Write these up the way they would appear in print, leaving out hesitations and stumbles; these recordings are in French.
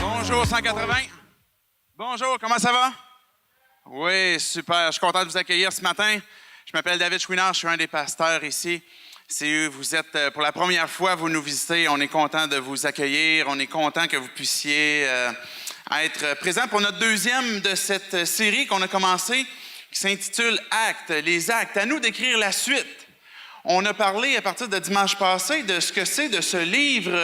Bonjour 180. Bonjour, comment ça va? Oui, super. Je suis content de vous accueillir ce matin. Je m'appelle David Chouinard, je suis un des pasteurs ici. Si vous êtes pour la première fois, vous nous visitez, on est content de vous accueillir. On est content que vous puissiez être présents pour notre deuxième de cette série qu'on a commencée, qui s'intitule Actes, les actes. À nous d'écrire la suite. On a parlé à partir de dimanche passé de ce que c'est de ce livre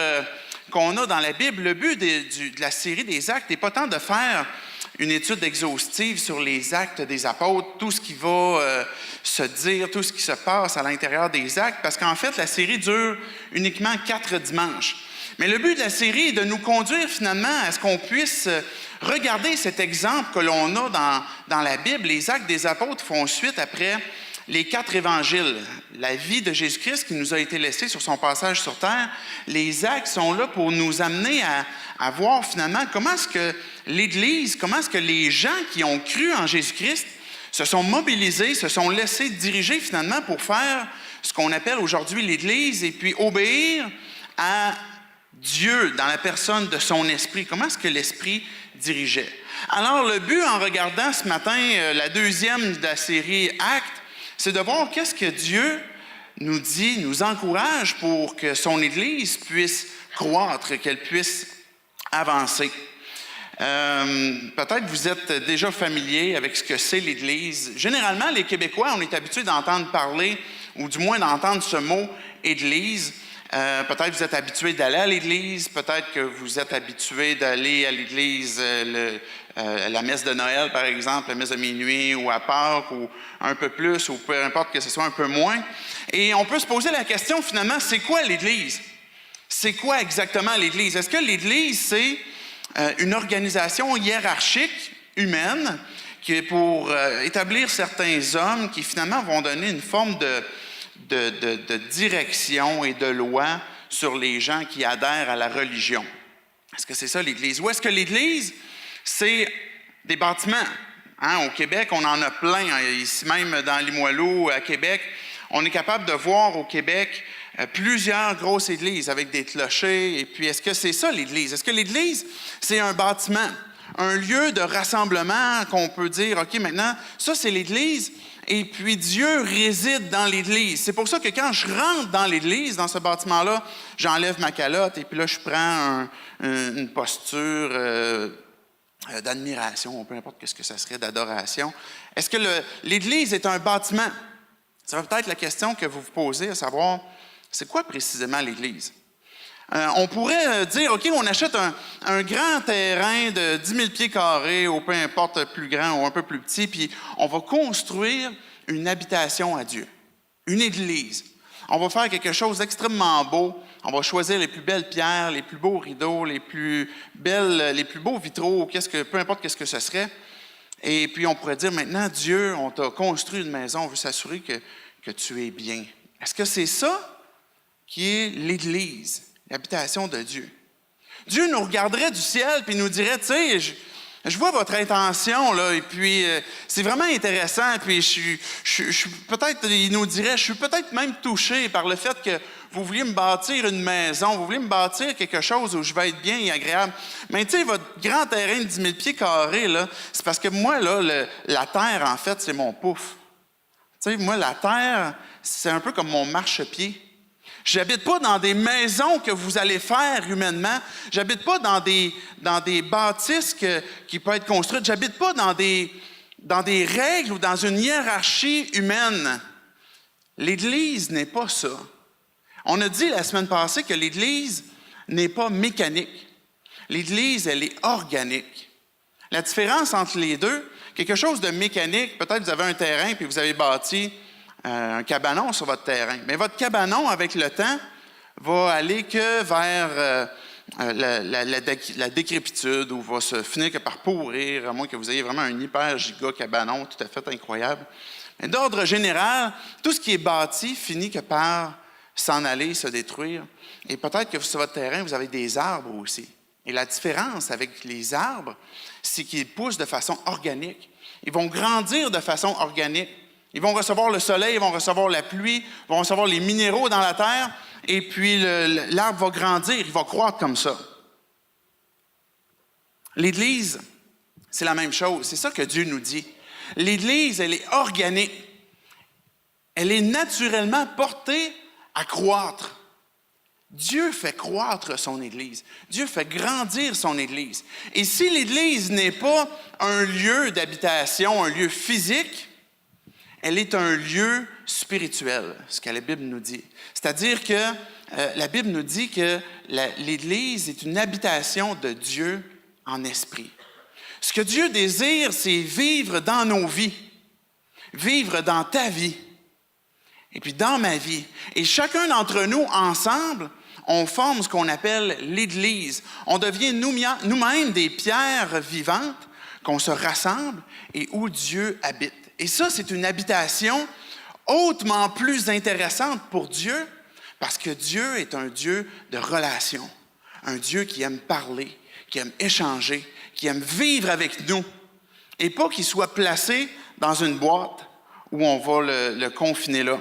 qu'on a dans la Bible. Le but de la série des actes n'est pas tant de faire une étude exhaustive sur les actes des apôtres, tout ce qui va se dire, tout ce qui se passe à l'intérieur des actes, parce qu'en fait, la série dure uniquement 4 dimanches. Mais le but de la série est de nous conduire finalement à ce qu'on puisse regarder cet exemple que l'on a dans la Bible. Les actes des apôtres font suite après les 4 évangiles, la vie de Jésus-Christ qui nous a été laissée sur son passage sur terre. Les actes sont là pour nous amener à voir finalement comment est-ce que l'Église, comment est-ce que les gens qui ont cru en Jésus-Christ se sont mobilisés, se sont laissés diriger finalement pour faire ce qu'on appelle aujourd'hui l'Église et puis obéir à Dieu dans la personne de son esprit. Comment est-ce que l'esprit dirigeait? Alors le but en regardant ce matin la deuxième de la série Actes, c'est de voir qu'est-ce que Dieu nous dit, nous encourage pour que son Église puisse croître, qu'elle puisse avancer. Peut-être vous êtes déjà familier avec ce que c'est l'Église. Généralement, les Québécois, on est habitués d'entendre parler, ou du moins d'entendre ce mot « Église ». Peut-être vous êtes habitué d'aller à l'Église, peut-être que vous êtes habitué d'aller à l'Église, la messe de Noël, par exemple, la messe de minuit, ou à Pâques, ou un peu plus, ou peu importe que ce soit un peu moins. Et on peut se poser la question, finalement, c'est quoi l'Église? C'est quoi exactement l'Église? Est-ce que l'Église, c'est une organisation hiérarchique, humaine, qui est pour établir certains hommes qui, finalement, vont donner une forme de direction et de loi sur les gens qui adhèrent à la religion? Est-ce que c'est ça l'Église? Ou est-ce que l'Église, c'est des bâtiments? Au Québec, on en a plein. Ici même dans Limoilou, à Québec, on est capable de voir au Québec plusieurs grosses églises avec des clochers. Et puis, est-ce que c'est ça l'Église? Est-ce que l'Église, c'est un bâtiment, un lieu de rassemblement qu'on peut dire, OK, maintenant, ça, c'est l'Église. Et puis, Dieu réside dans l'Église. C'est pour ça que quand je rentre dans l'Église, dans ce bâtiment-là, j'enlève ma calotte et puis là, je prends une posture d'admiration, ou peu importe ce que ça serait, d'adoration. Est-ce que l'Église est un bâtiment? Ça va peut-être la question que vous vous posez, à savoir, c'est quoi précisément l'Église? On pourrait dire, OK, on achète un grand terrain de 10 000 pieds carrés, ou peu importe, plus grand ou un peu plus petit, puis on va construire une habitation à Dieu, une église. On va faire quelque chose d'extrêmement beau. On va choisir les plus belles pierres, les plus beaux rideaux, les plus beaux vitraux, peu importe qu'est-ce que ce serait. Et puis on pourrait dire, maintenant, Dieu, on t'a construit une maison, on veut s'assurer que tu es bien. Est-ce que c'est ça qui est l'Église? L'habitation de Dieu. Dieu nous regarderait du ciel puis nous dirait, tu sais, je vois votre intention, là, et puis c'est vraiment intéressant, puis il nous dirait, je suis peut-être même touché par le fait que vous vouliez me bâtir une maison, vous vouliez me bâtir quelque chose où je vais être bien et agréable. Mais tu sais, votre grand terrain de 10 000 pieds carrés, là, c'est parce que moi, là, la terre, en fait, c'est mon pouf. Tu sais, moi, la terre, c'est un peu comme mon marchepied. J'habite pas dans des maisons que vous allez faire humainement. J'habite pas dans des bâtisses qui peuvent être construites. J'habite pas dans des règles ou dans une hiérarchie humaine. L'Église n'est pas ça. On a dit la semaine passée que l'Église n'est pas mécanique. L'Église, elle est organique. La différence entre les deux, quelque chose de mécanique, peut-être vous avez un terrain puis vous avez bâti un cabanon sur votre terrain. Mais votre cabanon, avec le temps, va aller que vers la décrépitude ou va se finir que par pourrir, à moins que vous ayez vraiment un hyper giga cabanon tout à fait incroyable. Mais d'ordre général, tout ce qui est bâti finit que par s'en aller, se détruire. Et peut-être que sur votre terrain, vous avez des arbres aussi. Et la différence avec les arbres, c'est qu'ils poussent de façon organique. Ils vont grandir de façon organique. Ils vont recevoir le soleil, ils vont recevoir la pluie, ils vont recevoir les minéraux dans la terre, et puis l'arbre va grandir, il va croître comme ça. L'Église, c'est la même chose. C'est ça que Dieu nous dit. L'Église, elle est organique. Elle est naturellement portée à croître. Dieu fait croître son Église. Dieu fait grandir son Église. Et si l'Église n'est pas un lieu d'habitation, un lieu physique, elle est un lieu spirituel, ce que la Bible nous dit. C'est-à-dire que la Bible nous dit que l'Église est une habitation de Dieu en esprit. Ce que Dieu désire, c'est vivre dans nos vies, vivre dans ta vie, et puis dans ma vie. Et chacun d'entre nous, ensemble, on forme ce qu'on appelle l'Église. On devient nous-mêmes des pierres vivantes qu'on se rassemble et où Dieu habite. Et ça, c'est une habitation hautement plus intéressante pour Dieu parce que Dieu est un Dieu de relation, un Dieu qui aime parler, qui aime échanger, qui aime vivre avec nous et pas qu'il soit placé dans une boîte où on va le confiner là.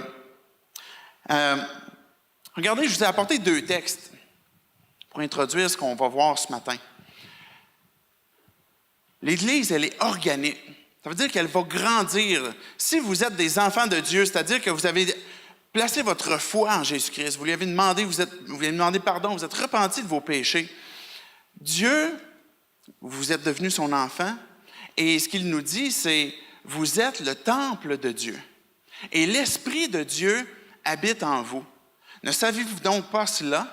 Regardez, je vous ai apporté 2 textes pour introduire ce qu'on va voir ce matin. L'Église, elle est organique. Ça veut dire qu'elle va grandir. Si vous êtes des enfants de Dieu, c'est-à-dire que vous avez placé votre foi en Jésus-Christ, vous lui avez demandé, vous lui avez demandé pardon, vous êtes repenti de vos péchés. Dieu, vous êtes devenu son enfant, et ce qu'il nous dit, c'est vous êtes le temple de Dieu. Et l'Esprit de Dieu habite en vous. Ne savez-vous donc pas cela?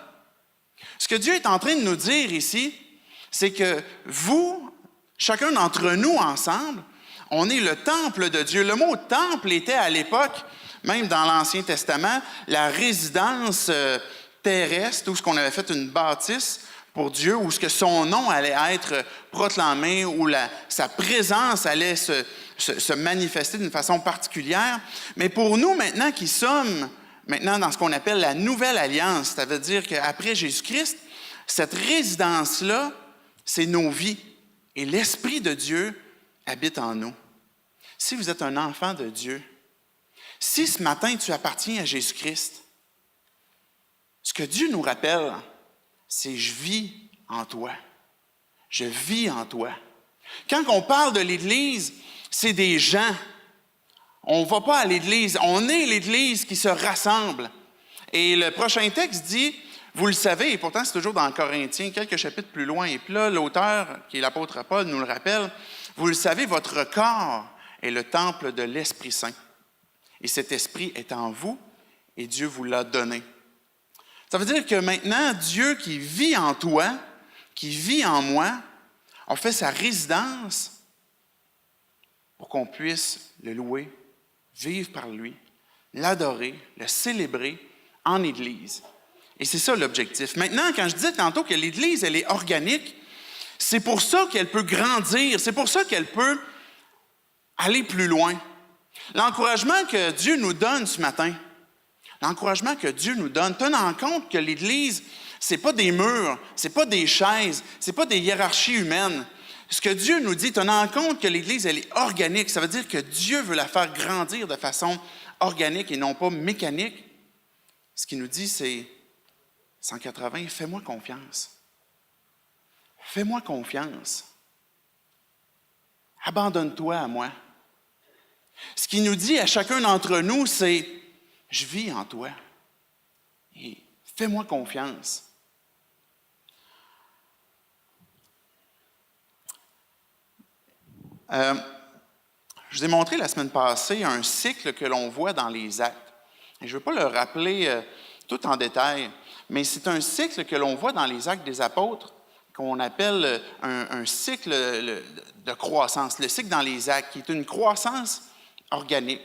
Ce que Dieu est en train de nous dire ici, c'est que vous, chacun d'entre nous ensemble, on est le temple de Dieu. Le mot temple était à l'époque, même dans l'Ancien Testament, la résidence terrestre, où ce qu'on avait fait une bâtisse pour Dieu, où ce que son nom allait être proclamé, où sa présence allait se manifester d'une façon particulière. Mais pour nous maintenant qui sommes maintenant dans ce qu'on appelle la Nouvelle Alliance, ça veut dire qu'après Jésus-Christ, cette résidence-là, c'est nos vies. Et l'Esprit de Dieu habite en nous. Si vous êtes un enfant de Dieu, si ce matin tu appartiens à Jésus-Christ, ce que Dieu nous rappelle, c'est « je vis en toi ». Je vis en toi. Quand on parle de l'Église, c'est des gens. On ne va pas à l'Église, on est l'Église qui se rassemble. Et le prochain texte dit, vous le savez, et pourtant c'est toujours dans Corinthiens, quelques chapitres plus loin, et puis là, l'auteur, qui est l'apôtre Paul, nous le rappelle, vous le savez, votre corps est le temple de l'Esprit Saint. Et cet Esprit est en vous, et Dieu vous l'a donné. Ça veut dire que maintenant, Dieu qui vit en toi, qui vit en moi, a fait sa résidence pour qu'on puisse le louer, vivre par lui, l'adorer, le célébrer en Église. Et c'est ça l'objectif. Maintenant, quand je disais tantôt que l'Église, elle est organique, c'est pour ça qu'elle peut grandir, c'est pour ça qu'elle peut aller plus loin. L'encouragement que Dieu nous donne ce matin, l'encouragement que Dieu nous donne, tenant compte que l'Église, ce n'est pas des murs, ce n'est pas des chaises, ce n'est pas des hiérarchies humaines. Ce que Dieu nous dit, tenant compte que l'Église, elle est organique, ça veut dire que Dieu veut la faire grandir de façon organique et non pas mécanique. Ce qu'il nous dit, c'est 180, fais-moi confiance. Fais-moi confiance. Abandonne-toi à moi. Ce qu'il nous dit à chacun d'entre nous, c'est « je vis en toi et fais-moi confiance ». Je vous ai montré la semaine passée un cycle que l'on voit dans les actes. Et je ne veux pas le rappeler tout en détail, mais c'est un cycle que l'on voit dans les actes des apôtres qu'on appelle un cycle de croissance, le cycle dans les actes, qui est une croissance organique.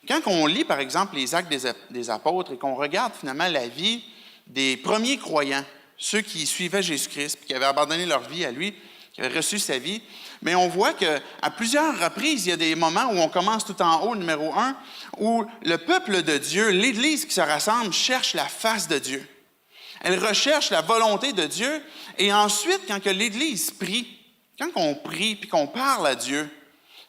Quand on lit, par exemple, les actes des apôtres et qu'on regarde finalement la vie des premiers croyants, ceux qui suivaient Jésus-Christ, puis qui avaient abandonné leur vie à lui, qui avaient reçu sa vie, mais on voit qu'à plusieurs reprises, il y a des moments où on commence tout en haut, numéro 1, où le peuple de Dieu, l'Église qui se rassemble, cherche la face de Dieu. Elle recherche la volonté de Dieu. Et ensuite, quand que l'Église prie, quand on prie puis qu'on parle à Dieu,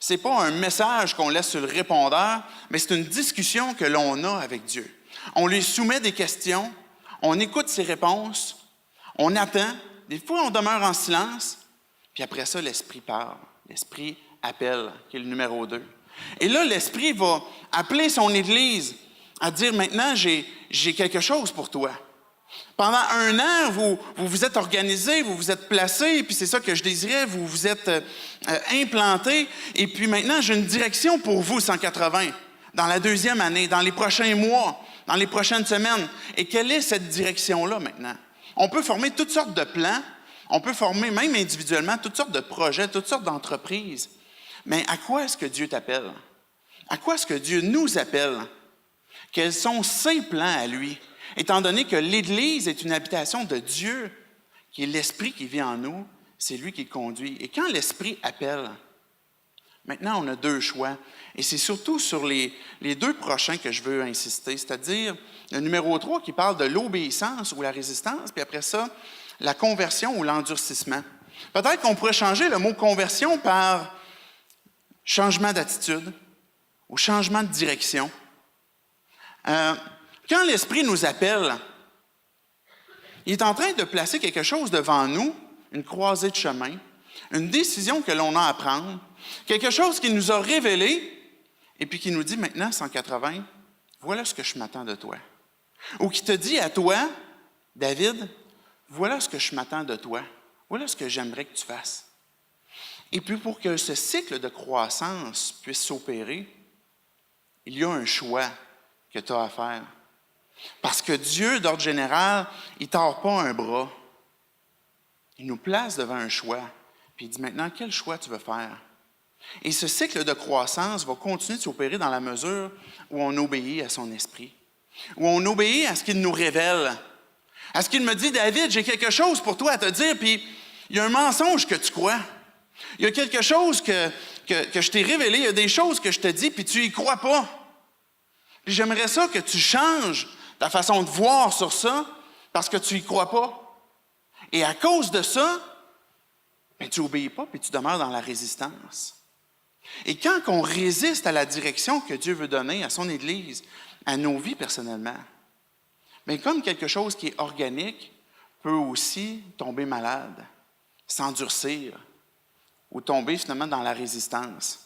Ce n'est pas un message qu'on laisse sur le répondeur, mais c'est une discussion que l'on a avec Dieu. On lui soumet des questions, on écoute ses réponses, on attend. Des fois, on demeure en silence, puis après ça, l'Esprit parle. L'Esprit appelle, qui est le numéro 2. Et là, l'Esprit va appeler son Église à dire, maintenant, j'ai quelque chose pour toi. Pendant 1 an, vous vous êtes organisés, vous vous êtes placés, et puis c'est ça que je désirais, vous vous êtes implantés, et puis maintenant, j'ai une direction pour vous, 180, dans la 2e année, dans les prochains mois, dans les prochaines semaines. Et quelle est cette direction-là maintenant? On peut former toutes sortes de plans, on peut former même individuellement toutes sortes de projets, toutes sortes d'entreprises. Mais à quoi est-ce que Dieu t'appelle? À quoi est-ce que Dieu nous appelle? Quels sont ses plans à lui? Étant donné que l'Église est une habitation de Dieu, qui est l'Esprit qui vit en nous, c'est lui qui conduit. Et quand l'Esprit appelle, maintenant on a 2 choix. Et c'est surtout sur les 2 prochains que je veux insister, c'est-à-dire le numéro 3 qui parle de l'obéissance ou la résistance, puis après ça, la conversion ou l'endurcissement. Peut-être qu'on pourrait changer le mot conversion par changement d'attitude ou changement de direction. Quand l'Esprit nous appelle, il est en train de placer quelque chose devant nous, une croisée de chemin, une décision que l'on a à prendre, quelque chose qu'il nous a révélé, et puis qui nous dit maintenant, 180, voilà ce que je m'attends de toi. Ou qui te dit à toi, David, voilà ce que je m'attends de toi, voilà ce que j'aimerais que tu fasses. Et puis pour que ce cycle de croissance puisse s'opérer, il y a un choix que tu as à faire. Parce que Dieu, d'ordre général, il ne tord pas un bras. Il nous place devant un choix. Puis il dit maintenant, quel choix tu veux faire? Et ce cycle de croissance va continuer de s'opérer dans la mesure où on obéit à son esprit, où on obéit à ce qu'il nous révèle, à ce qu'il me dit, David, j'ai quelque chose pour toi à te dire, puis il y a un mensonge que tu crois. Il y a quelque chose que je t'ai révélé, il y a des choses que je te dis, puis tu y crois pas. Puis j'aimerais ça que tu changes ta façon de voir sur ça parce que tu y crois pas. Et à cause de ça, ben, tu n'obéis pas, puis tu demeures dans la résistance. Et quand on résiste à la direction que Dieu veut donner à son Église, à nos vies personnellement, bien, comme quelque chose qui est organique peut aussi tomber malade, s'endurcir ou tomber finalement dans la résistance.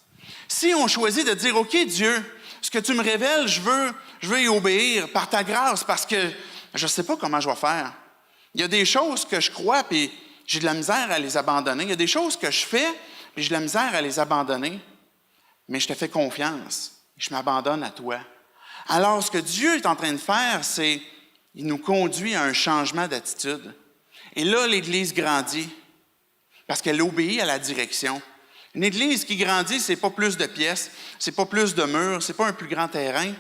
Si on choisit de dire, OK, Dieu, ce que tu me révèles, je veux y obéir par ta grâce parce que je ne sais pas comment je vais faire. Il y a des choses que je crois, puis j'ai de la misère à les abandonner. Il y a des choses que je fais, puis j'ai de la misère à les abandonner. Mais je te fais confiance. Je m'abandonne à toi. Alors, ce que Dieu est en train de faire, c'est il nous conduit à un changement d'attitude. Et là, l'Église grandit parce qu'elle obéit à la direction. Une Église qui grandit, ce n'est pas plus de pièces, ce n'est pas plus de murs, ce n'est pas un plus grand terrain.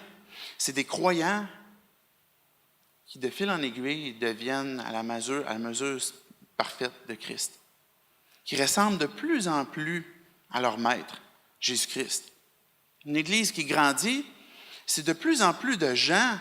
C'est des croyants qui, de fil en aiguille, deviennent à la mesure parfaite de Christ, qui ressemblent de plus en plus à leur Maître, Jésus-Christ. Une Église qui grandit, c'est de plus en plus de gens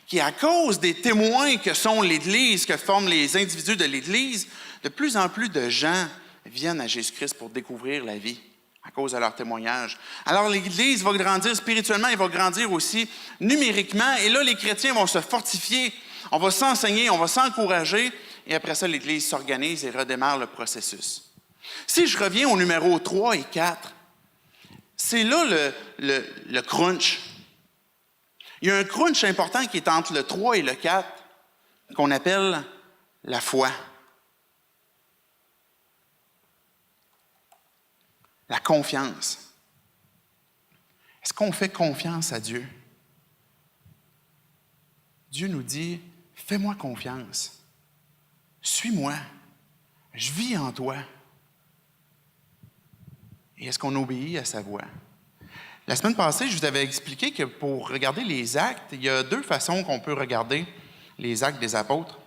qui, à cause des témoins que sont l'Église, que forment les individus de l'Église, de plus en plus de gens viennent à Jésus-Christ pour découvrir la vie à cause de leur témoignage. Alors l'Église va grandir spirituellement, elle va grandir aussi numériquement, et là, les chrétiens vont se fortifier, on va s'enseigner, on va s'encourager, et après ça, l'Église s'organise et redémarre le processus. Si je reviens au numéro 3 et 4, c'est là le crunch. Il y a un crunch important qui est entre le 3 et le 4, qu'on appelle la foi. La confiance. Est-ce qu'on fait confiance à Dieu? Dieu nous dit, fais-moi confiance. Suis-moi. Je vis en toi. Et est-ce qu'on obéit à sa voix? La semaine passée, je vous avais expliqué que pour regarder les actes, il y a 2 façons qu'on peut regarder les actes des apôtres.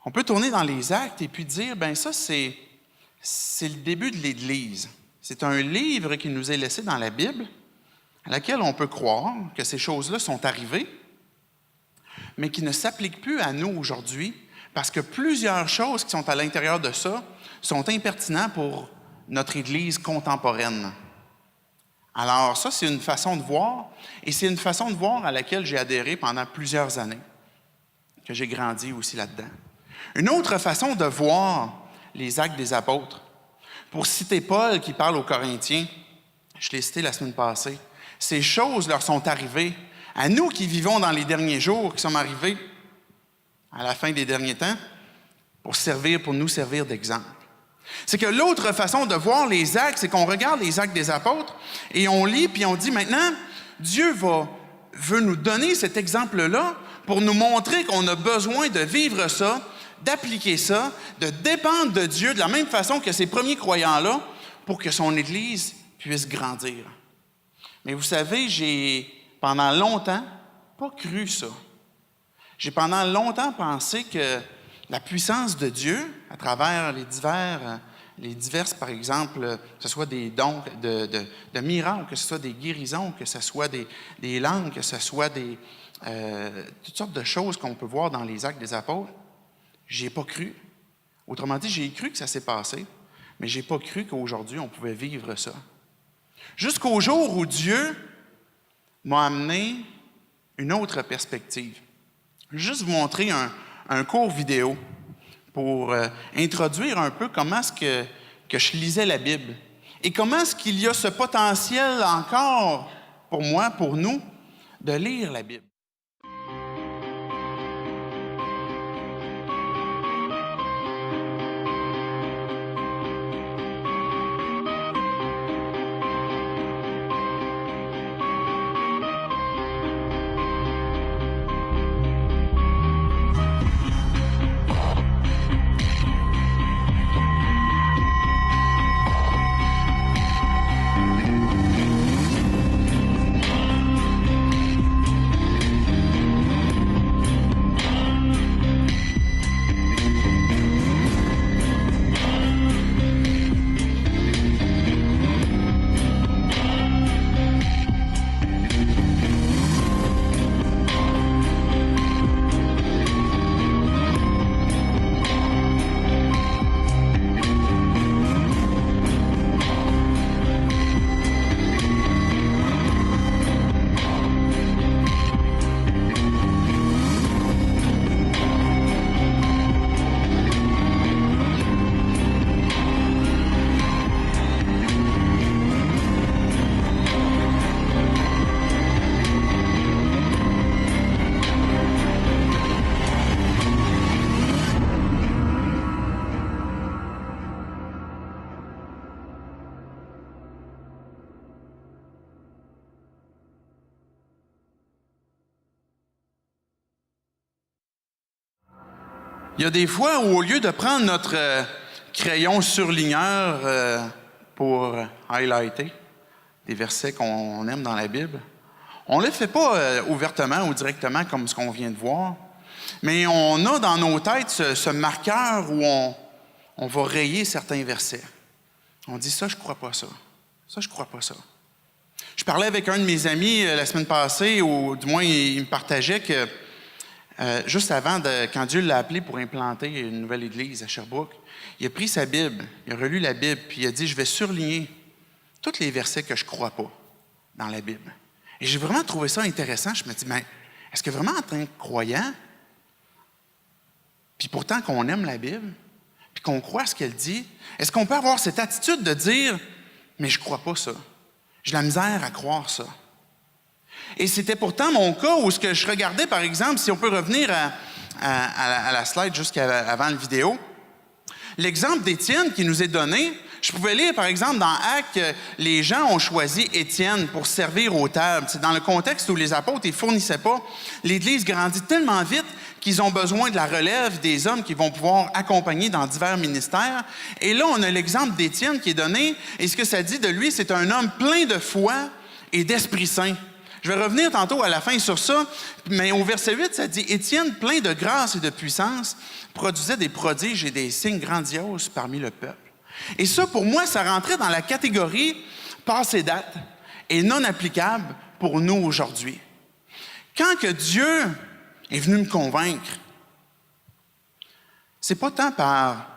On peut tourner dans les actes et puis dire, bien ça, c'est le début de l'Église. C'est un livre qui nous est laissé dans la Bible, à laquelle on peut croire que ces choses-là sont arrivées, mais qui ne s'appliquent plus à nous aujourd'hui, parce que plusieurs choses qui sont à l'intérieur de ça sont impertinentes pour notre Église contemporaine. Alors ça, c'est une façon de voir, et c'est une façon de voir à laquelle j'ai adhéré pendant plusieurs années, que j'ai grandi aussi là-dedans. Une autre façon de voir les actes des apôtres, pour citer Paul qui parle aux Corinthiens, je l'ai cité la semaine passée, ces choses leur sont arrivées, à nous qui vivons dans les derniers jours, qui sommes arrivés à la fin des derniers temps, pour nous servir d'exemple. C'est que l'autre façon de voir les actes, c'est qu'on regarde les actes des apôtres et on lit, puis on dit maintenant, Dieu veut nous donner cet exemple-là pour nous montrer qu'on a besoin de vivre ça, d'appliquer ça, de dépendre de Dieu de la même façon que ces premiers croyants-là pour que son Église puisse grandir. Mais vous savez, j'ai pendant longtemps pas cru ça. J'ai pendant longtemps pensé que la puissance de Dieu, à travers les diverses, par exemple, que ce soit des dons de miracles, que ce soit des guérisons, que ce soit des langues, que ce soit toutes sortes de choses qu'on peut voir dans les actes des apôtres, j'ai pas cru. Autrement dit, j'ai cru que ça s'est passé, mais j'ai pas cru qu'aujourd'hui, on pouvait vivre ça. Jusqu'au jour où Dieu m'a amené une autre perspective. Je vais juste vous montrer un court vidéo pour introduire un peu comment est-ce que je lisais la Bible et comment est-ce qu'il y a ce potentiel encore pour moi, pour nous, de lire la Bible. Il y a des fois où, au lieu de prendre notre crayon surligneur pour highlighter des versets qu'on aime dans la Bible, on ne le fait pas ouvertement ou directement comme ce qu'on vient de voir, mais on a dans nos têtes ce marqueur où on va rayer certains versets. On dit « ça, je ne crois pas ça. Ça, je ne crois pas ça. » Je parlais avec un de mes amis la semaine passée, ou du moins, il me partageait que juste avant, quand Dieu l'a appelé pour implanter une nouvelle église à Sherbrooke, il a pris sa Bible, il a relu la Bible, puis il a dit « je vais surligner tous les versets que je ne crois pas dans la Bible. » Et j'ai vraiment trouvé ça intéressant. Je me dis « mais est-ce que vraiment en tant que croyant, puis pourtant qu'on aime la Bible, puis qu'on croit à ce qu'elle dit, est-ce qu'on peut avoir cette attitude de dire « mais je ne crois pas ça. J'ai de la misère à croire ça. » Et c'était pourtant mon cas où ce que je regardais, par exemple, si on peut revenir à la slide jusqu'avant la vidéo, l'exemple d'Étienne qui nous est donné, je pouvais lire, par exemple, dans Actes, que les gens ont choisi Étienne pour servir aux tables. C'est dans le contexte où les apôtres ne fournissaient pas. L'Église grandit tellement vite qu'ils ont besoin de la relève des hommes qui vont pouvoir accompagner dans divers ministères. Et là, on a l'exemple d'Étienne qui est donné. Et ce que ça dit de lui, c'est un homme plein de foi et d'Esprit Saint. Je vais revenir tantôt à la fin sur ça, mais au verset 8, ça dit « Étienne, plein de grâce et de puissance, produisait des prodiges et des signes grandioses parmi le peuple. » Et ça, pour moi, ça rentrait dans la catégorie passée date et non applicable pour nous aujourd'hui. Quand que Dieu est venu me convaincre, c'est pas tant par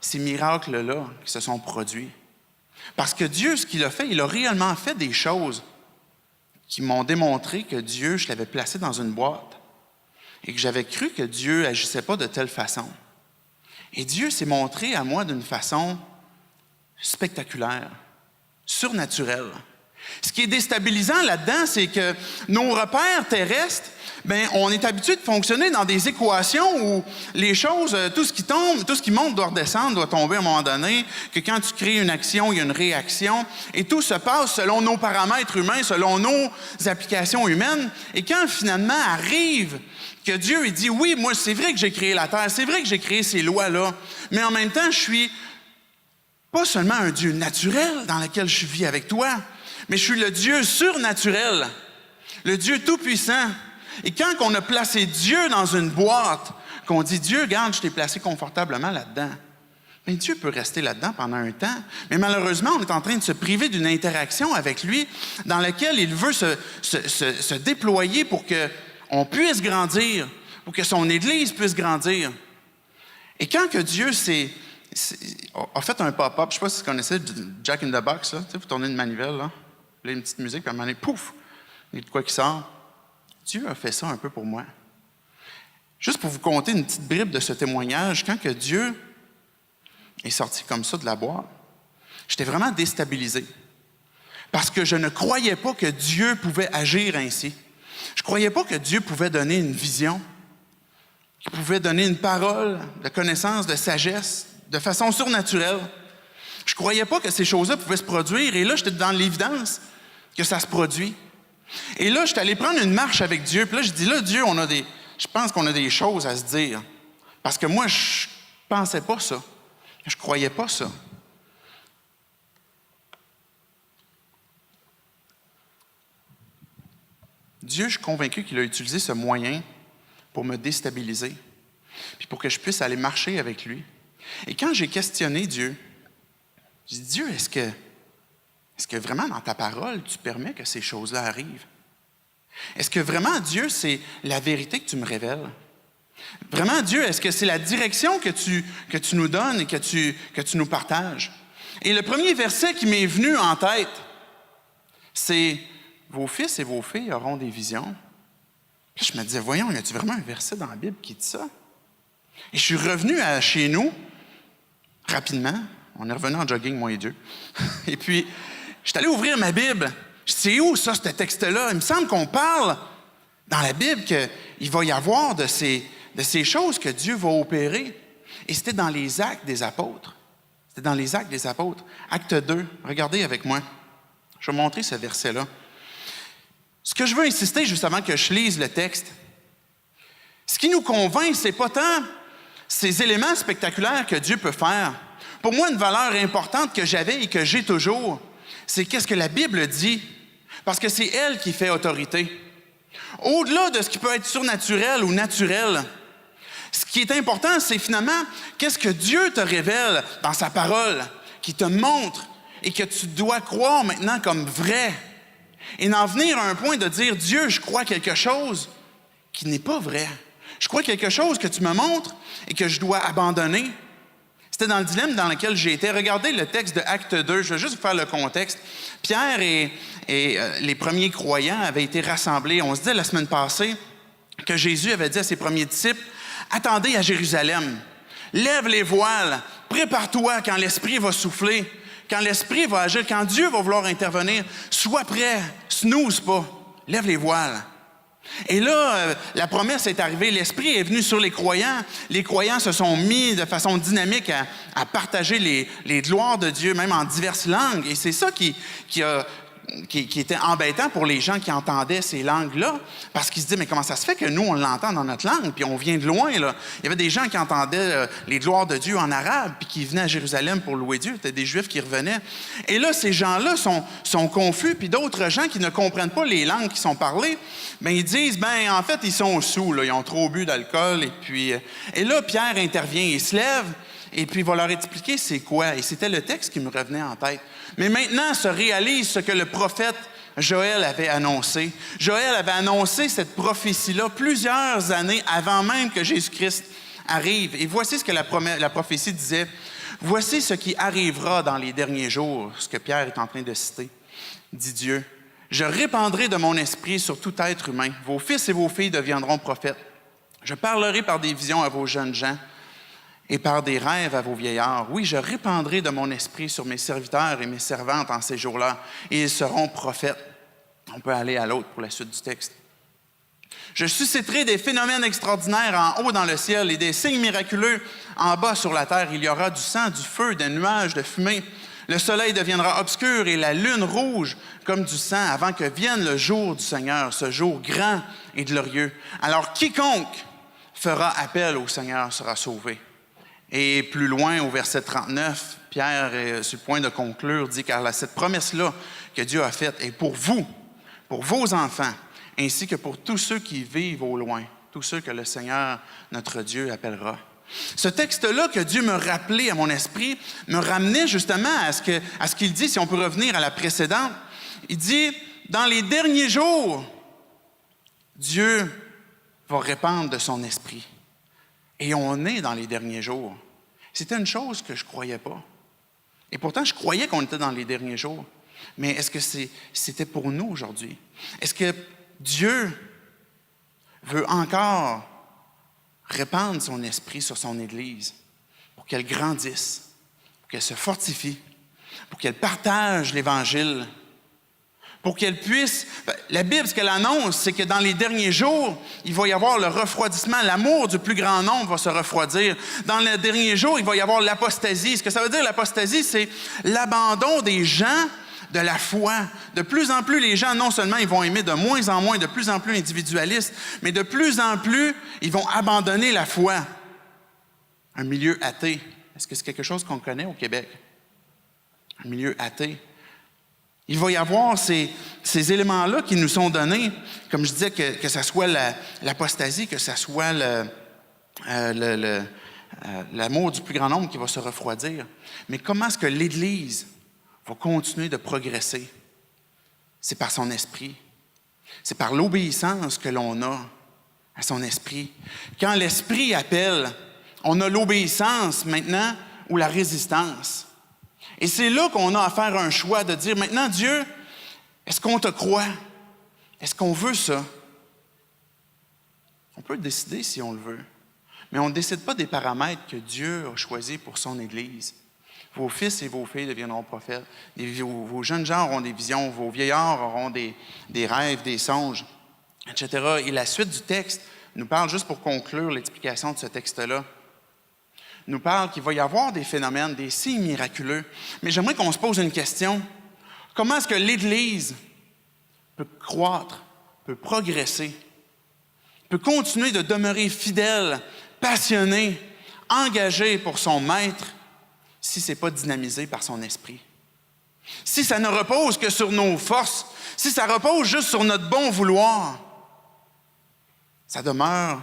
ces miracles-là qui se sont produits, Parce que Dieu, ce qu'il a fait, il a réellement fait des choses qui m'ont démontré que Dieu, je l'avais placé dans une boîte et que j'avais cru que Dieu n'agissait pas de telle façon. Et Dieu s'est montré à moi d'une façon spectaculaire, surnaturelle. Ce qui est déstabilisant là-dedans, c'est que nos repères terrestres, on est habitué de fonctionner dans des équations où les choses, tout ce qui tombe, tout ce qui monte doit redescendre, doit tomber à un moment donné, que quand tu crées une action, il y a une réaction, et tout se passe selon nos paramètres humains, selon nos applications humaines. Et quand finalement arrive que Dieu il dit, oui, moi, c'est vrai que j'ai créé la terre, c'est vrai que j'ai créé ces lois-là, mais en même temps, je suis pas seulement un Dieu naturel dans lequel je vis avec toi, mais je suis le Dieu surnaturel, le Dieu tout-puissant. Et quand on a placé Dieu dans une boîte, qu'on dit, Dieu, regarde, je t'ai placé confortablement là-dedans, bien, Dieu peut rester là-dedans pendant un temps. Mais malheureusement, on est en train de se priver d'une interaction avec lui dans laquelle il veut se déployer pour qu'on puisse grandir, pour que son Église puisse grandir. Et quand que Dieu a fait un pop-up, je ne sais pas si vous connaissez Jack in the Box, là, vous tournez une manivelle, là, une petite musique, puis à un moment donné, pouf, il y a de quoi qui sort. Dieu a fait ça un peu pour moi. Juste pour vous conter une petite bribe de ce témoignage, quand que Dieu est sorti comme ça de la boîte, j'étais vraiment déstabilisé. Parce que je ne croyais pas que Dieu pouvait agir ainsi. Je ne croyais pas que Dieu pouvait donner une vision, qu'il pouvait donner une parole de connaissance, de sagesse, de façon surnaturelle. Je ne croyais pas que ces choses-là pouvaient se produire. Et là, j'étais dans l'évidence que ça se produit. Et là, j'étais allé prendre une marche avec Dieu. Puis là, je dis, là, Dieu, je pense qu'on a des choses à se dire. Parce que moi, je ne pensais pas ça. Je ne croyais pas ça. Dieu, je suis convaincu qu'il a utilisé ce moyen pour me déstabiliser, puis pour que je puisse aller marcher avec lui. Et quand j'ai questionné Dieu, j'ai dit, Dieu, est-ce que vraiment dans ta parole, tu permets que ces choses-là arrivent? Est-ce que vraiment, Dieu, c'est la vérité que tu me révèles? Vraiment, Dieu, est-ce que c'est la direction que tu nous donnes et que tu nous partages? Et le premier verset qui m'est venu en tête, c'est « Vos fils et vos filles auront des visions. » Puis je me disais, voyons, y a-t-il vraiment un verset dans la Bible qui dit ça? Et je suis revenu chez nous, rapidement. On est revenu en jogging, moi et Dieu. Et puis, je suis allé ouvrir ma Bible. Je dis, c'est où ça, ce texte-là? Il me semble qu'on parle dans la Bible qu'il va y avoir de ces choses que Dieu va opérer. Et c'était dans les Actes des Apôtres. C'était dans les Actes des Apôtres. Acte 2, regardez avec moi. Je vais montrer ce verset-là. Ce que je veux insister, juste avant que je lise le texte, ce qui nous convainc, c'est pas tant ces éléments spectaculaires que Dieu peut faire. Pour moi, une valeur importante que j'avais et que j'ai toujours, c'est qu'est-ce que la Bible dit, parce que c'est elle qui fait autorité. Au-delà de ce qui peut être surnaturel ou naturel, ce qui est important, c'est finalement qu'est-ce que Dieu te révèle dans sa parole, qui te montre et que tu dois croire maintenant comme vrai. Et d'en venir à un point de dire, Dieu, je crois quelque chose qui n'est pas vrai. Je crois quelque chose que tu me montres et que je dois abandonner. C'était dans le dilemme dans lequel j'étais. Regardez le texte de Acte 2, je vais juste vous faire le contexte. Pierre et les premiers croyants avaient été rassemblés. On se dit la semaine passée que Jésus avait dit à ses premiers disciples, « Attendez à Jérusalem, lève les voiles, prépare-toi quand l'Esprit va souffler. » Quand l'Esprit va agir, quand Dieu va vouloir intervenir, sois prêt, snooze pas, lève les voiles. Et là, la promesse est arrivée, l'Esprit est venu sur les croyants se sont mis de façon dynamique à partager les gloires de Dieu, même en diverses langues. Et c'est ça qui était embêtant pour les gens qui entendaient ces langues-là, parce qu'ils se disaient, mais comment ça se fait que nous, on l'entend dans notre langue, puis on vient de loin, là. Il y avait des gens qui entendaient les gloires de Dieu en arabe, puis qui venaient à Jérusalem pour louer Dieu. C'était des Juifs qui revenaient. Et là, ces gens-là sont confus, puis d'autres gens qui ne comprennent pas les langues qui sont parlées, bien, ils disent, ben en fait, ils sont sous, là, ils ont trop bu d'alcool, et là, Pierre intervient, il se lève, et puis il va leur expliquer c'est quoi. Et c'était le texte qui me revenait en tête. Mais maintenant se réalise ce que le prophète Joël avait annoncé. Joël avait annoncé cette prophétie-là plusieurs années avant même que Jésus-Christ arrive. Et voici ce que la prophétie disait. « Voici ce qui arrivera dans les derniers jours, ce que Pierre est en train de citer, dit Dieu. Je répandrai de mon esprit sur tout être humain. Vos fils et vos filles deviendront prophètes. Je parlerai par des visions à vos jeunes gens et par des rêves à vos vieillards. Oui, je répandrai de mon esprit sur mes serviteurs et mes servantes en ces jours-là, et ils seront prophètes. On peut aller à l'autre pour la suite du texte. Je susciterai des phénomènes extraordinaires en haut dans le ciel et des signes miraculeux en bas sur la terre. Il y aura du sang, du feu, des nuages, de fumée. Le soleil deviendra obscur et la lune rouge comme du sang avant que vienne le jour du Seigneur, ce jour grand et glorieux. Alors quiconque fera appel au Seigneur sera sauvé. Et plus loin, au verset 39, Pierre est sur le point de conclure, dit « Car cette promesse-là que Dieu a faite est pour vous, pour vos enfants, ainsi que pour tous ceux qui vivent au loin, tous ceux que le Seigneur, notre Dieu, appellera. » Ce texte-là que Dieu me rappelait à mon esprit, me ramenait justement à ce qu'il dit, si on peut revenir à la précédente. Il dit, dans les derniers jours, Dieu va répandre de son esprit. Et on est dans les derniers jours. C'était une chose que je ne croyais pas. Et pourtant, je croyais qu'on était dans les derniers jours. Mais est-ce que c'était pour nous aujourd'hui? Est-ce que Dieu veut encore répandre son esprit sur son Église pour qu'elle grandisse, pour qu'elle se fortifie, pour qu'elle partage l'Évangile, pour qu'elle puisse... La Bible, ce qu'elle annonce, c'est que dans les derniers jours, il va y avoir le refroidissement, l'amour du plus grand nombre va se refroidir. Dans les derniers jours, il va y avoir l'apostasie. Ce que ça veut dire, l'apostasie, c'est l'abandon des gens de la foi. De plus en plus, les gens, non seulement ils vont aimer de moins en moins, de plus en plus individualistes, mais de plus en plus, ils vont abandonner la foi. Un milieu athée. Est-ce que c'est quelque chose qu'on connaît au Québec? Un milieu athée. Il va y avoir ces éléments-là qui nous sont donnés, comme je disais, que ce soit l'apostasie, que ce soit l'amour du plus grand nombre qui va se refroidir. Mais comment est-ce que l'Église va continuer de progresser? C'est par son esprit. C'est par l'obéissance que l'on a à son esprit. Quand l'esprit appelle, on a l'obéissance maintenant ou la résistance. Et c'est là qu'on a à faire un choix de dire, maintenant, Dieu, est-ce qu'on te croit? Est-ce qu'on veut ça? On peut décider si on le veut, mais on ne décide pas des paramètres que Dieu a choisis pour son Église. Vos fils et vos filles deviendront prophètes. Vos jeunes gens auront des visions. Vos vieillards auront des rêves, des songes, etc. Et la suite du texte nous parle, juste pour conclure l'explication de ce texte-là, nous parle qu'il va y avoir des phénomènes, des signes miraculeux. Mais j'aimerais qu'on se pose une question. Comment est-ce que l'Église peut croître, peut progresser, peut continuer de demeurer fidèle, passionné, engagé pour son maître, si ce n'est pas dynamisé par son esprit? Si ça ne repose que sur nos forces, si ça repose juste sur notre bon vouloir, ça demeure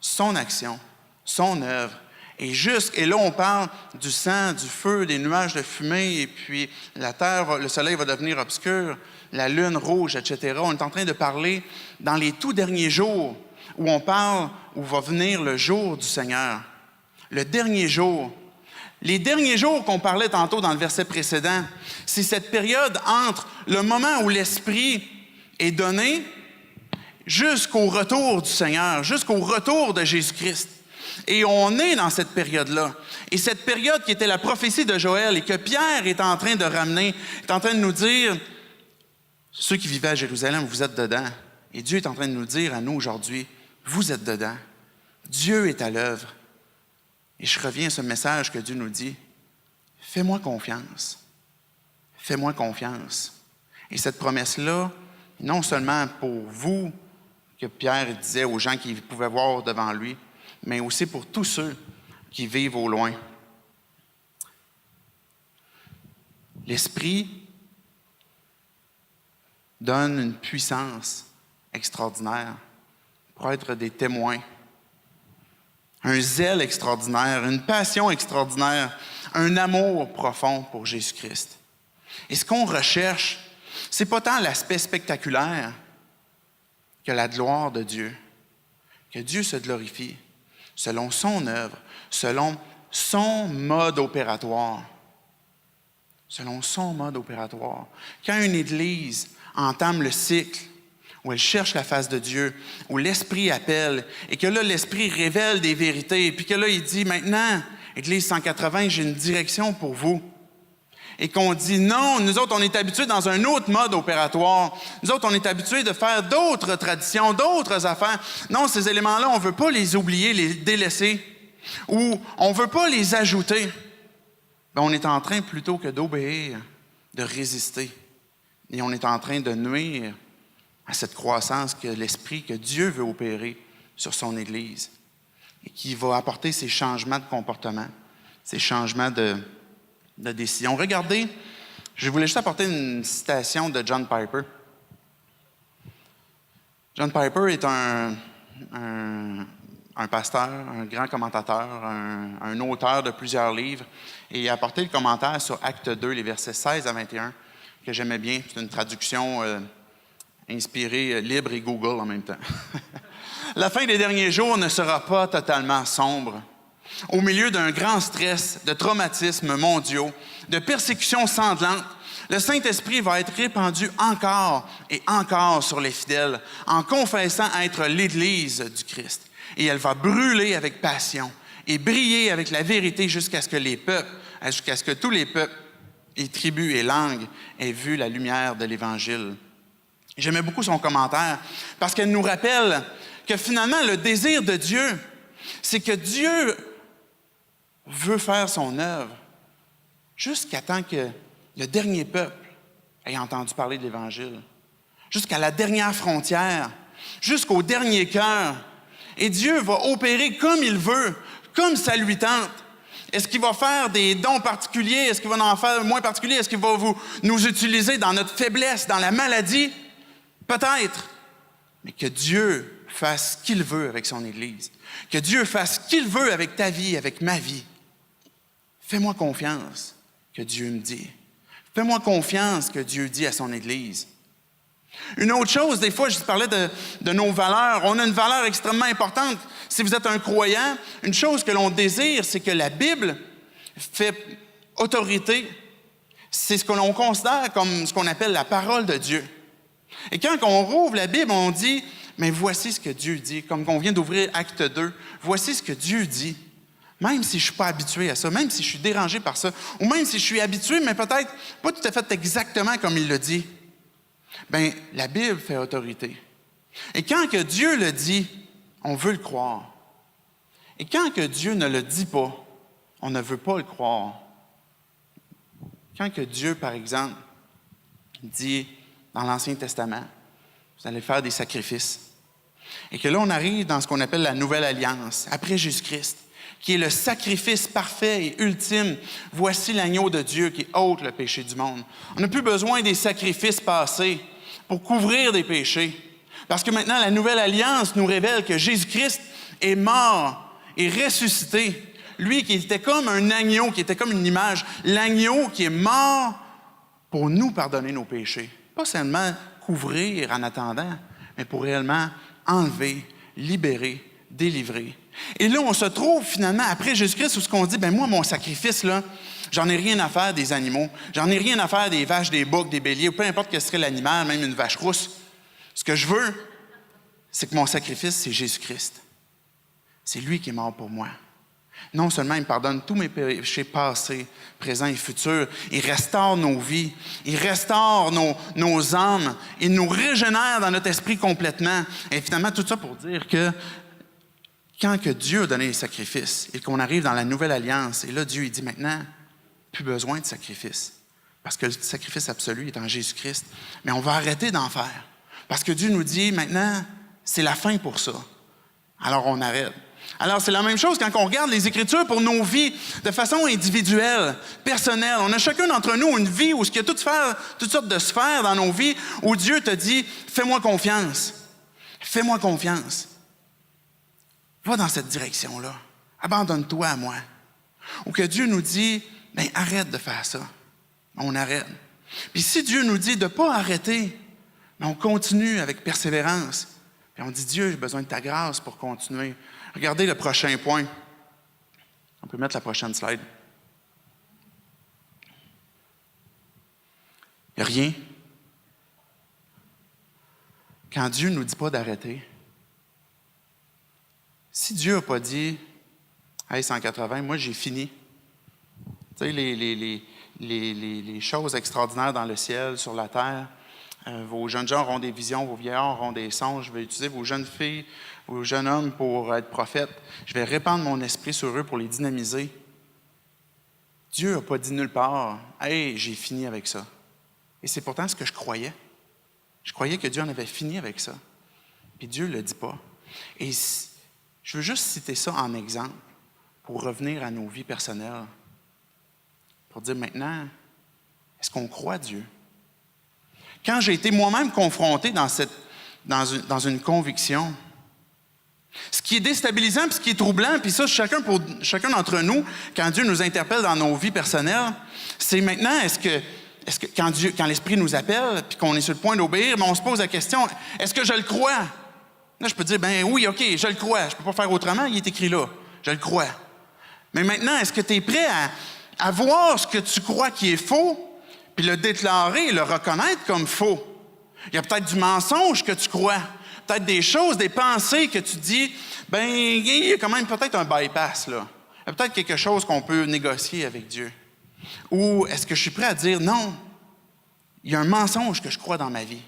son action, son œuvre. Et là, on parle du sang, du feu, des nuages de fumée, et puis la terre, le soleil va devenir obscur, la lune rouge, etc. On est en train de parler dans les tout derniers jours, où on parle, où va venir le jour du Seigneur. Le dernier jour. Les derniers jours qu'on parlait tantôt dans le verset précédent, c'est cette période entre le moment où l'Esprit est donné jusqu'au retour du Seigneur, jusqu'au retour de Jésus-Christ. Et on est dans cette période-là. Et cette période qui était la prophétie de Joël et que Pierre est en train de ramener, est en train de nous dire, ceux qui vivaient à Jérusalem, vous êtes dedans. Et Dieu est en train de nous dire à nous aujourd'hui, vous êtes dedans. Dieu est à l'œuvre. Et je reviens à ce message que Dieu nous dit, fais-moi confiance. Fais-moi confiance. Et cette promesse-là, non seulement pour vous, que Pierre disait aux gens qui pouvaient voir devant lui, mais aussi pour tous ceux qui vivent au loin. L'Esprit donne une puissance extraordinaire pour être des témoins, un zèle extraordinaire, une passion extraordinaire, un amour profond pour Jésus-Christ. Et ce qu'on recherche, c'est pas tant l'aspect spectaculaire que la gloire de Dieu, que Dieu se glorifie selon son œuvre, selon son mode opératoire. Selon son mode opératoire. Quand une Église entame le cycle où elle cherche la face de Dieu, où l'Esprit appelle, et que là, l'Esprit révèle des vérités, puis que là, il dit, maintenant, Église 180, j'ai une direction pour vous. Et qu'on dit, non, nous autres, on est habitués dans un autre mode opératoire. Nous autres, on est habitués de faire d'autres traditions, d'autres affaires. Non, ces éléments-là, on ne veut pas les oublier, les délaisser, ou on ne veut pas les ajouter. Bien, on est en train, plutôt que d'obéir, de résister. Et on est en train de nuire à cette croissance que l'Esprit, que Dieu veut opérer sur son Église et qui va apporter ces changements de comportement, ces changements de décision. Regardez, je voulais juste apporter une citation de John Piper. John Piper est un pasteur, un grand commentateur, un auteur de plusieurs livres, et il a apporté le commentaire sur Acte 2, les versets 16 à 21, que j'aimais bien. C'est une traduction inspirée, libre et Google en même temps. La fin des derniers jours ne sera pas totalement sombre. Au milieu d'un grand stress, de traumatismes mondiaux, de persécutions sanglantes, le Saint-Esprit va être répandu encore et encore sur les fidèles en confessant être l'Église du Christ. Et elle va brûler avec passion et briller avec la vérité jusqu'à ce que tous les peuples et tribus et langues aient vu la lumière de l'Évangile. J'aimais beaucoup son commentaire parce qu'elle nous rappelle que finalement, le désir de Dieu, c'est que Dieu veut faire son œuvre jusqu'à temps que le dernier peuple ait entendu parler de l'Évangile, jusqu'à la dernière frontière, jusqu'au dernier cœur. Et Dieu va opérer comme il veut, comme ça lui tente. Est-ce qu'il va faire des dons particuliers? Est-ce qu'il va en faire moins particuliers? Est-ce qu'il va nous utiliser dans notre faiblesse, dans la maladie? Peut-être. Mais que Dieu fasse ce qu'il veut avec son Église. Que Dieu fasse ce qu'il veut avec ta vie, avec ma vie. Fais-moi confiance que Dieu me dit. Fais-moi confiance que Dieu dit à son Église. Une autre chose, des fois, je parlais de nos valeurs. On a une valeur extrêmement importante. Si vous êtes un croyant, une chose que l'on désire, c'est que la Bible fait autorité. C'est ce que l'on considère comme ce qu'on appelle la parole de Dieu. Et quand on rouvre la Bible, on dit, mais voici ce que Dieu dit. Comme on vient d'ouvrir Acte 2, voici ce que Dieu dit. Même si je ne suis pas habitué à ça, même si je suis dérangé par ça, ou même si je suis habitué, mais peut-être pas tout à fait exactement comme il le dit, bien, la Bible fait autorité. Et quand que Dieu le dit, on veut le croire. Et quand que Dieu ne le dit pas, on ne veut pas le croire. Quand que Dieu, par exemple, dit dans l'Ancien Testament, vous allez faire des sacrifices. Et que là, on arrive dans ce qu'on appelle la Nouvelle Alliance, après Jésus-Christ, qui est le sacrifice parfait et ultime. Voici l'agneau de Dieu qui ôte le péché du monde. On n'a plus besoin des sacrifices passés pour couvrir des péchés. Parce que maintenant, la Nouvelle Alliance nous révèle que Jésus-Christ est mort et ressuscité. Lui qui était comme un agneau, qui était comme une image, l'agneau qui est mort pour nous pardonner nos péchés. Pas seulement couvrir en attendant, mais pour réellement enlever, libérer, délivrer. Et là, on se trouve finalement, après Jésus-Christ, où ce qu'on dit, bien moi, mon sacrifice, là, j'en ai rien à faire des animaux, j'en ai rien à faire des vaches, des boucs, des béliers, ou peu importe quel serait l'animal, même une vache rousse. Ce que je veux, c'est que mon sacrifice, c'est Jésus-Christ. C'est lui qui est mort pour moi. Non seulement il me pardonne tous mes péchés passés, présents et futurs, il restaure nos vies, il restaure nos âmes, il nous régénère dans notre esprit complètement. Et finalement, tout ça pour dire que quand que Dieu a donné les sacrifices et qu'on arrive dans la Nouvelle Alliance, et là, Dieu il dit maintenant, plus besoin de sacrifice, parce que le sacrifice absolu est en Jésus-Christ. Mais on va arrêter d'en faire, parce que Dieu nous dit maintenant, c'est la fin pour ça. Alors on arrête. Alors, c'est la même chose quand on regarde les Écritures pour nos vies de façon individuelle, personnelle. On a chacun d'entre nous une vie où il y a toutes sortes de sphères dans nos vies où Dieu te dit « Fais-moi confiance. Fais-moi confiance. Va dans cette direction-là. Abandonne-toi à moi. » Ou que Dieu nous dit « Bien, arrête de faire ça. » On arrête. Puis si Dieu nous dit de ne pas arrêter, on continue avec persévérance. Puis on dit « Dieu, j'ai besoin de ta grâce pour continuer. » Regardez le prochain point. On peut mettre la prochaine slide. Il n'y a rien. Quand Dieu ne nous dit pas d'arrêter, si Dieu n'a pas dit « Hey, 180, moi j'ai fini », tu sais, les choses extraordinaires dans le ciel, sur la terre, vos jeunes gens auront des visions, vos vieillards auront des songes, je vais utiliser vos jeunes filles, vos jeunes hommes pour être prophètes, je vais répandre mon esprit sur eux pour les dynamiser. Dieu n'a pas dit nulle part « Hey, j'ai fini avec ça ». Et c'est pourtant ce que je croyais. Je croyais que Dieu en avait fini avec ça. Puis Dieu ne le dit pas. Et je veux juste citer ça en exemple pour revenir à nos vies personnelles. Pour dire maintenant, est-ce qu'on croit à Dieu? Quand j'ai été moi-même confronté dans une conviction, ce qui est déstabilisant, puis ce qui est troublant, puis ça, chacun d'entre nous, quand Dieu nous interpelle dans nos vies personnelles, c'est maintenant, est-ce que quand l'Esprit nous appelle, puis qu'on est sur le point d'obéir, on se pose la question, est-ce que je le crois? Là, je peux dire, ben oui, OK, je le crois. Je ne peux pas faire autrement, il est écrit là. Je le crois. Mais maintenant, est-ce que tu es prêt à voir ce que tu crois qui est faux, puis le déclarer, le reconnaître comme faux? Il y a peut-être du mensonge que tu crois, peut-être des choses, des pensées que tu dis, ben il y a quand même peut-être un bypass, là. Il y a peut-être quelque chose qu'on peut négocier avec Dieu. Ou est-ce que je suis prêt à dire non, il y a un mensonge que je crois dans ma vie.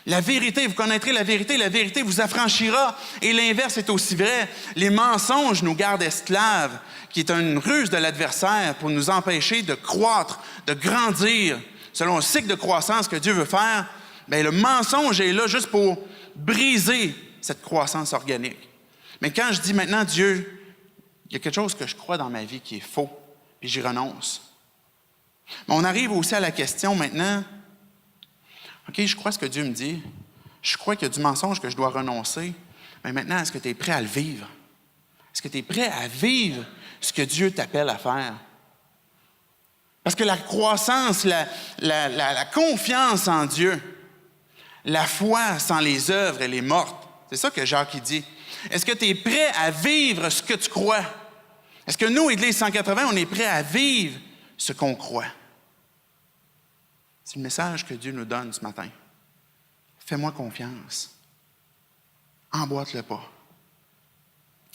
La vérité, vous connaîtrez la vérité vous affranchira. Et l'inverse est aussi vrai. Les mensonges nous gardent esclaves, qui est une ruse de l'adversaire pour nous empêcher de croître, de grandir selon le cycle de croissance que Dieu veut faire. Bien, le mensonge est là juste pour briser cette croissance organique. Mais quand je dis maintenant, Dieu, il y a quelque chose que je crois dans ma vie qui est faux, puis j'y renonce. Mais on arrive aussi à la question maintenant, OK, je crois ce que Dieu me dit, je crois qu'il y a du mensonge que je dois renoncer, mais maintenant, est-ce que tu es prêt à le vivre? Est-ce que tu es prêt à vivre ce que Dieu t'appelle à faire? Parce que la croissance, la confiance en Dieu, la foi sans les œuvres, elle est morte. C'est ça que Jacques dit. Est-ce que tu es prêt à vivre ce que tu crois? Est-ce que nous, Église 180, on est prêt à vivre ce qu'on croit? C'est le message que Dieu nous donne ce matin. Fais-moi confiance. Emboîte-le pas.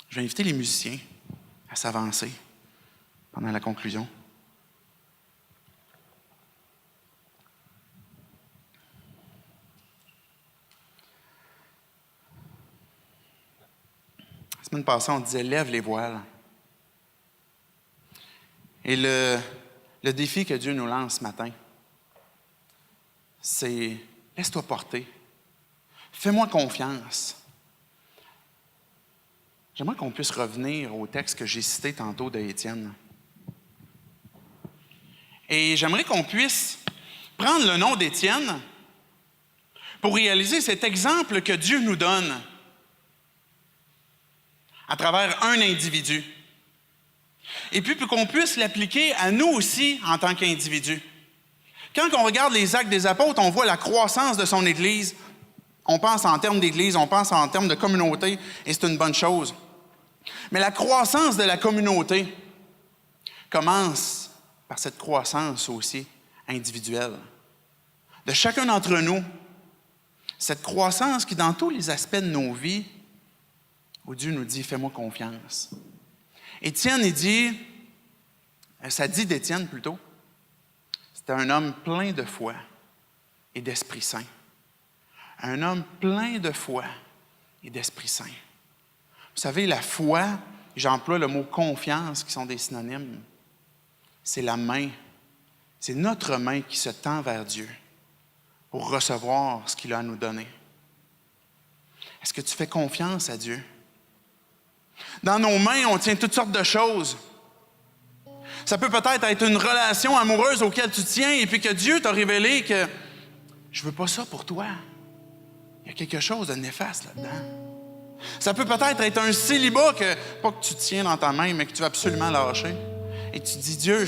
Je vais inviter les musiciens à s'avancer pendant la conclusion. La semaine passée, on disait « Lève les voiles ». Et le défi que Dieu nous lance ce matin, c'est « Laisse-toi porter. Fais-moi confiance. » J'aimerais qu'on puisse revenir au texte que j'ai cité tantôt d'Étienne. Et j'aimerais qu'on puisse prendre le nom d'Étienne pour réaliser cet exemple que Dieu nous donne à travers un individu. Et puis qu'on puisse l'appliquer à nous aussi en tant qu'individus. Quand on regarde les actes des apôtres, on voit la croissance de son Église. On pense en termes d'Église, on pense en termes de communauté, et c'est une bonne chose. Mais la croissance de la communauté commence par cette croissance aussi individuelle. De chacun d'entre nous, cette croissance qui, dans tous les aspects de nos vies, où Dieu nous dit « Fais-moi confiance ». Étienne, il dit, ça dit d'Étienne plutôt, c'était un homme plein de foi et d'Esprit Saint. Un homme plein de foi et d'Esprit Saint. Vous savez, la foi, j'emploie le mot confiance, qui sont des synonymes, c'est la main, c'est notre main qui se tend vers Dieu pour recevoir ce qu'il a à nous donner. Est-ce que tu fais confiance à Dieu? Dans nos mains, on tient toutes sortes de choses. Ça peut peut-être être une relation amoureuse auquel tu tiens et puis que Dieu t'a révélé que je veux pas ça pour toi. Il y a quelque chose de néfaste là-dedans. Ça peut peut-être être un célibat pas que tu tiens dans ta main, mais que tu veux absolument lâcher. Et tu dis, Dieu,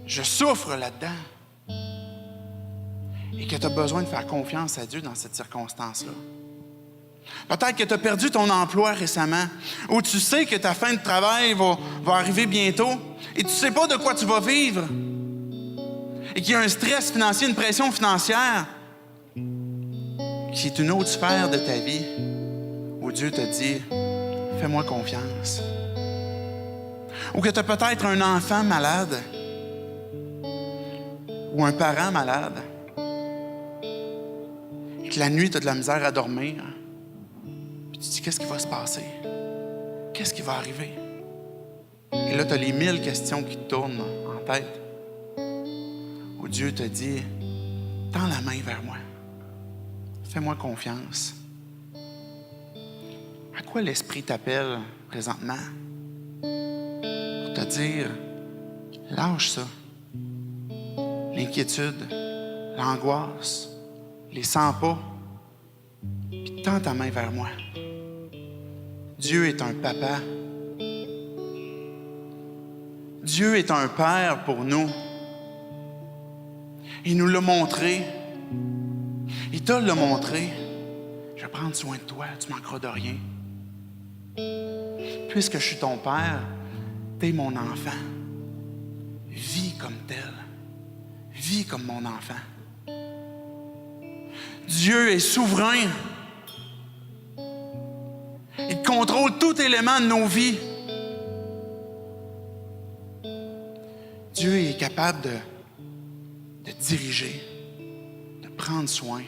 je souffre là-dedans. Et que tu as besoin de faire confiance à Dieu dans cette circonstance-là. Peut-être que tu as perdu ton emploi récemment, ou tu sais que ta fin de travail va arriver bientôt, et tu ne sais pas de quoi tu vas vivre, et qu'il y a un stress financier, une pression financière, qui est une autre sphère de ta vie, où Dieu te dit, fais-moi confiance. Ou que tu as peut-être un enfant malade, ou un parent malade, et que la nuit, tu as de la misère à dormir. Puis tu te dis, qu'est-ce qui va se passer? Qu'est-ce qui va arriver? Et là, tu as les 1000 questions qui te tournent en tête. Où Dieu te dit, tends la main vers moi. Fais-moi confiance. À quoi l'Esprit t'appelle présentement? Pour te dire, lâche ça. L'inquiétude, l'angoisse, les 100 pas, puis tends ta main vers moi. Dieu est un papa. Dieu est un père pour nous. Il nous l'a montré. Il te l'a montré. Je vais prendre soin de toi, tu ne manqueras de rien. Puisque je suis ton père, tu es mon enfant. Vis comme tel. Vis comme mon enfant. Dieu est souverain. Il contrôle tout élément de nos vies. Dieu est capable de diriger, de prendre soin,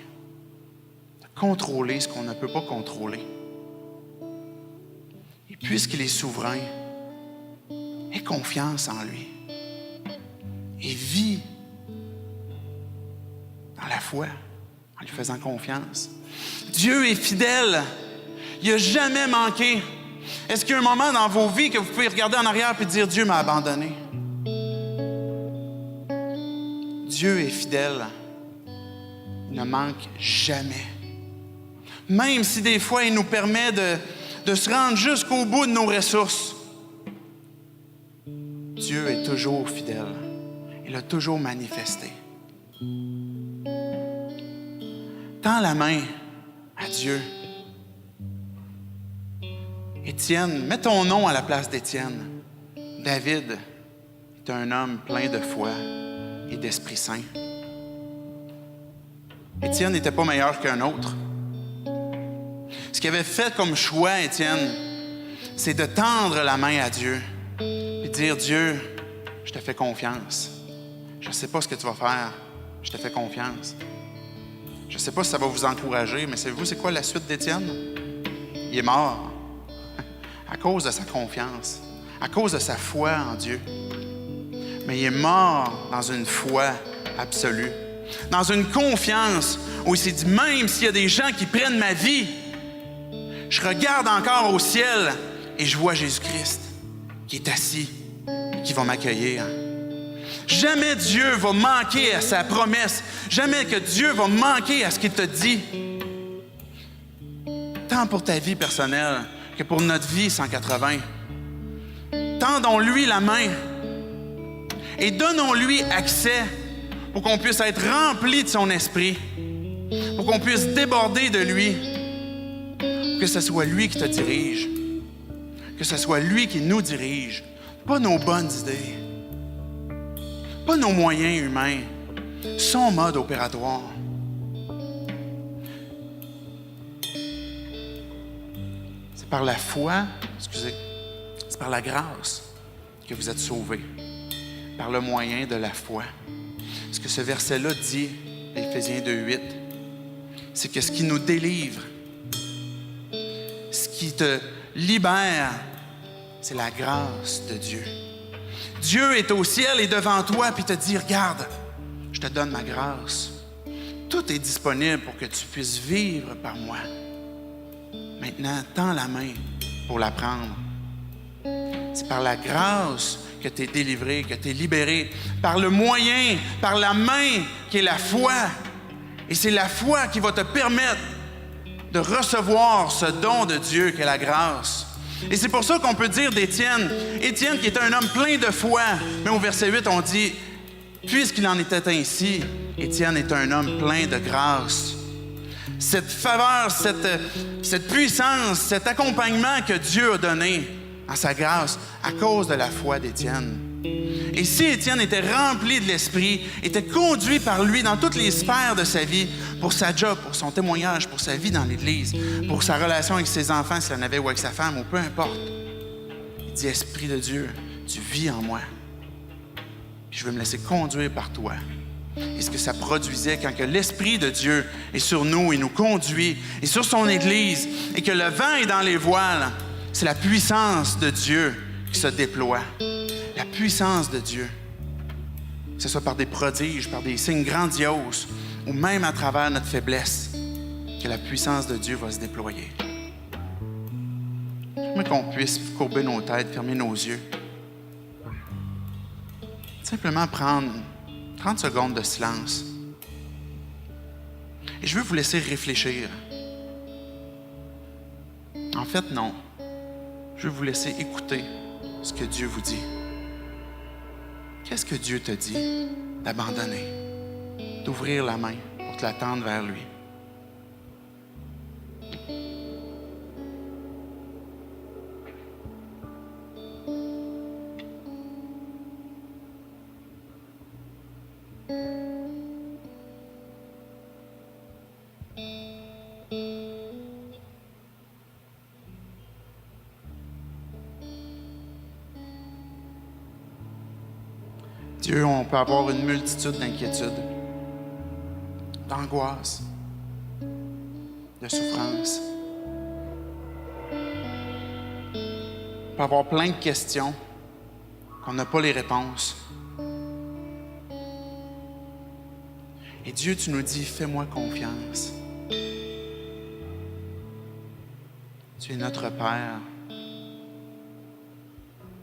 de contrôler ce qu'on ne peut pas contrôler. Et puisqu'il est souverain, aie confiance en lui et vis dans la foi en lui faisant confiance. Dieu est fidèle. Il n'a jamais manqué. Est-ce qu'il y a un moment dans vos vies que vous pouvez regarder en arrière et dire « Dieu m'a abandonné ». Dieu est fidèle. Il ne manque jamais. Même si des fois, il nous permet de se rendre jusqu'au bout de nos ressources. Dieu est toujours fidèle. Il a toujours manifesté. Tends la main à Dieu. Étienne, mets ton nom à la place d'Étienne. David est un homme plein de foi et d'Esprit Saint. Étienne n'était pas meilleur qu'un autre. Ce qu'il avait fait comme choix, Étienne, c'est de tendre la main à Dieu et dire, Dieu, je te fais confiance. Je ne sais pas ce que tu vas faire. Je te fais confiance. Je ne sais pas si ça va vous encourager, mais savez-vous, c'est quoi la suite d'Étienne? Il est mort à cause de sa confiance, à cause de sa foi en Dieu. Mais il est mort dans une foi absolue, dans une confiance où il s'est dit, même s'il y a des gens qui prennent ma vie, je regarde encore au ciel et je vois Jésus-Christ qui est assis, qui va m'accueillir. Jamais Dieu va manquer à sa promesse. Jamais que Dieu va manquer à ce qu'il te dit. Tant pour ta vie personnelle que pour notre vie 180. Tendons-lui la main et donnons-lui accès pour qu'on puisse être rempli de son esprit, pour qu'on puisse déborder de lui, que ce soit lui qui te dirige, que ce soit lui qui nous dirige, pas nos bonnes idées, pas nos moyens humains, son mode opératoire. C'est par la foi, c'est par la grâce que vous êtes sauvés, par le moyen de la foi. Ce que ce verset-là dit, Éphésiens 2:8, c'est que ce qui nous délivre, ce qui te libère, c'est la grâce de Dieu. Dieu est au ciel et devant toi, puis te dit, regarde, je te donne ma grâce. Tout est disponible pour que tu puisses vivre par moi. Maintenant, tends la main pour la prendre. C'est par la grâce que tu es délivré, que tu es libéré, par le moyen, par la main qui est la foi. Et c'est la foi qui va te permettre de recevoir ce don de Dieu qu'est la grâce. Et c'est pour ça qu'on peut dire d'Étienne, Étienne qui était un homme plein de foi, mais au verset 8, on dit, puisqu'il en était ainsi, Étienne est un homme plein de grâce. cette faveur, cette puissance, cet accompagnement que Dieu a donné en sa grâce à cause de la foi d'Étienne. Et si Étienne était rempli de l'Esprit, était conduit par lui dans toutes les sphères de sa vie, pour sa job, pour son témoignage, pour sa vie dans l'Église, pour sa relation avec ses enfants, s'il en avait, ou avec sa femme, ou peu importe, il dit, Esprit de Dieu, tu vis en moi. Puis je veux me laisser conduire par toi. Et ce que ça produisait quand que l'Esprit de Dieu est sur nous, il nous conduit, et sur son Église, et que le vent est dans les voiles, c'est la puissance de Dieu qui se déploie. La puissance de Dieu, que ce soit par des prodiges, par des signes grandioses, ou même à travers notre faiblesse, que la puissance de Dieu va se déployer. J'aimerais qu'on puisse courber nos têtes, fermer nos yeux. Simplement prendre 30 secondes de silence. Et je veux vous laisser réfléchir. En fait, non. Je veux vous laisser écouter ce que Dieu vous dit. Qu'est-ce que Dieu te dit d'abandonner, d'ouvrir la main pour te la tendre vers lui? Dieu, on peut avoir une multitude d'inquiétudes, d'angoisses, de souffrances. On peut avoir plein de questions qu'on n'a pas les réponses. Et Dieu, tu nous dis, fais-moi confiance. Tu es notre Père.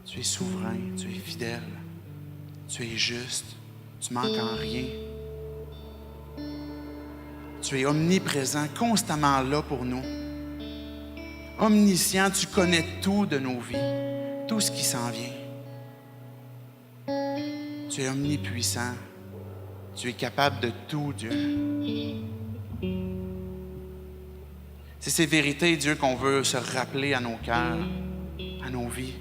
Tu es souverain, tu es fidèle. Tu es juste, tu manques en rien. Tu es omniprésent, constamment là pour nous. Omniscient, tu connais tout de nos vies, tout ce qui s'en vient. Tu es omnipuissant, tu es capable de tout, Dieu. C'est ces vérités, Dieu, qu'on veut se rappeler à nos cœurs, à nos vies.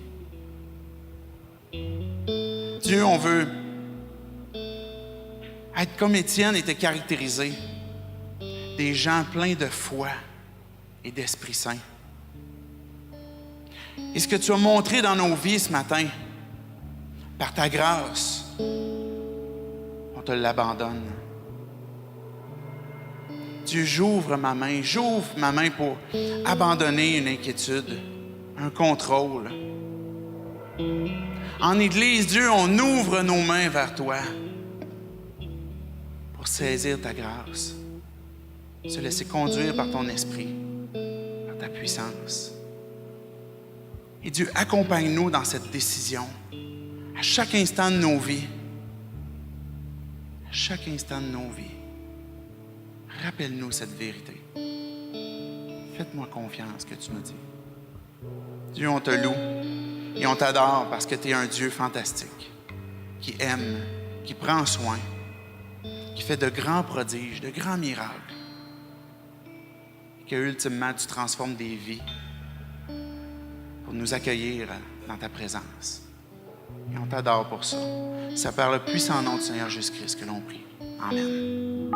Dieu, on veut être comme Étienne était caractérisé, des gens pleins de foi et d'Esprit Saint. Et ce que tu as montré dans nos vies ce matin, par ta grâce, on te l'abandonne. Dieu, j'ouvre ma main pour abandonner une inquiétude, un contrôle. En Église, Dieu, on ouvre nos mains vers toi pour saisir ta grâce, se laisser conduire par ton esprit, par ta puissance. Et Dieu, accompagne-nous dans cette décision à chaque instant de nos vies. À chaque instant de nos vies. Rappelle-nous cette vérité. Faites-moi confiance que tu nous dis. Dieu, on te loue et on t'adore parce que tu es un Dieu fantastique, qui aime, qui prend soin, qui fait de grands prodiges, de grands miracles, et que ultimement tu transformes des vies pour nous accueillir dans ta présence. Et on t'adore pour ça. C'est par le puissant nom du Seigneur Jésus-Christ que l'on prie. Amen.